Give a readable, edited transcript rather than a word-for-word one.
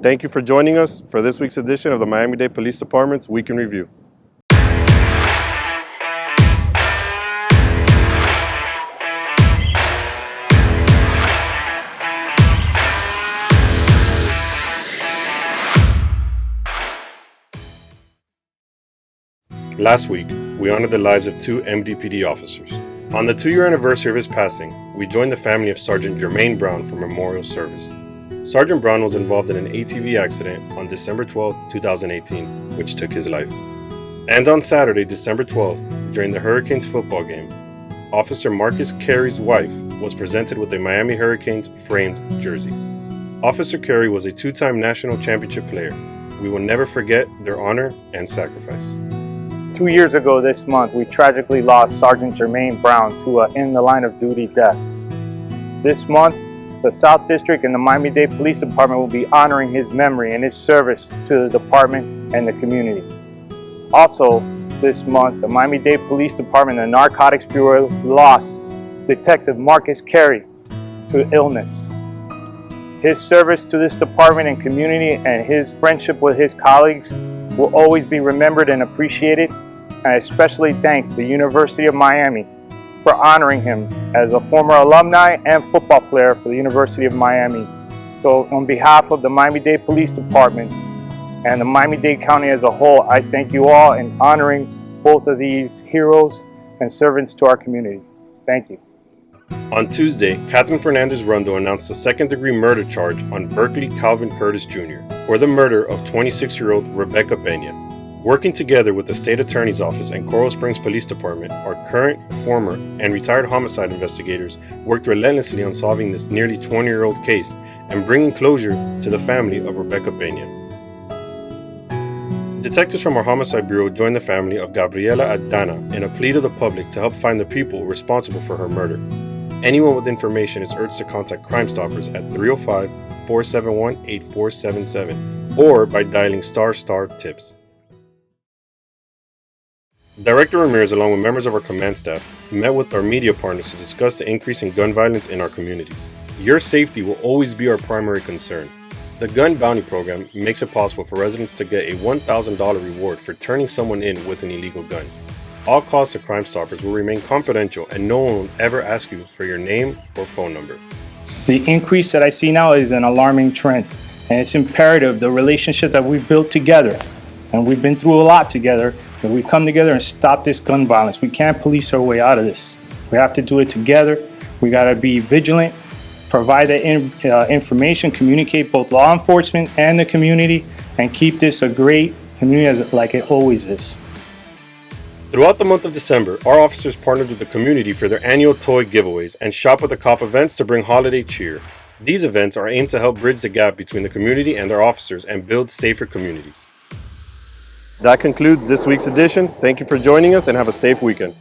Thank you for joining us for this week's edition of the Miami-Dade Police Department's Week in Review. Last week, we honored the lives of two MDPD officers. On the 2-year anniversary of his passing, we joined the family of Sergeant Jermaine Brown for memorial service. Sergeant Brown was involved in an ATV accident on December 12, 2018, which took his life. And on Saturday, December 12th, during the Hurricanes football game, Officer Marcus Carey's wife was presented with a Miami Hurricanes framed jersey. Officer Carey was a 2-time national championship player. We will never forget their honor and sacrifice. 2 years ago this month, we tragically lost Sergeant Jermaine Brown to an in-the-line-of-duty death. This month, the South District and the Miami-Dade Police Department will be honoring his memory and his service to the department and the community. Also, this month, the Miami-Dade Police Department and the Narcotics Bureau lost Detective Marcus Carey to illness. His service to this department and community and his friendship with his colleagues will always be remembered and appreciated. I especially thank the University of Miami for honoring him as a former alumni and football player for the University of Miami. So on behalf of the Miami-Dade Police Department and the Miami-Dade County as a whole, I thank you all in honoring both of these heroes and servants to our community. Thank you. On Tuesday, Catherine Fernandez-Rondo announced a second-degree murder charge on Berkeley Calvin Curtis Jr. for the murder of 26-year-old Rebecca Peña. Working together with the State Attorney's Office and Coral Springs Police Department, our current, former, and retired homicide investigators worked relentlessly on solving this nearly 20-year-old case and bringing closure to the family of Rebecca Peña. Detectives from our Homicide Bureau joined the family of Gabriela Adana in a plea to the public to help find the people responsible for her murder. Anyone with information is urged to contact Crime Stoppers at 305-471-8477 or by dialing **tips. Director Ramirez, along with members of our command staff, met with our media partners to discuss the increase in gun violence in our communities. Your safety will always be our primary concern. The Gun Bounty Program makes it possible for residents to get a $1,000 reward for turning someone in with an illegal gun. All calls to Crime Stoppers will remain confidential and no one will ever ask you for your name or phone number. The increase that I see now is an alarming trend, and it's imperative the relationship that we've built together, and we've been through a lot together, that we come together and stop this gun violence. We can't police our way out of this. We have to do it together. We got to be vigilant, provide the information, communicate both law enforcement and the community, and keep this a great community like it always is. Throughout the month of December, our officers partnered with the community for their annual toy giveaways and Shop with a Cop events to bring holiday cheer. These events are aimed to help bridge the gap between the community and their officers and build safer communities. That concludes this week's edition. Thank you for joining us and have a safe weekend.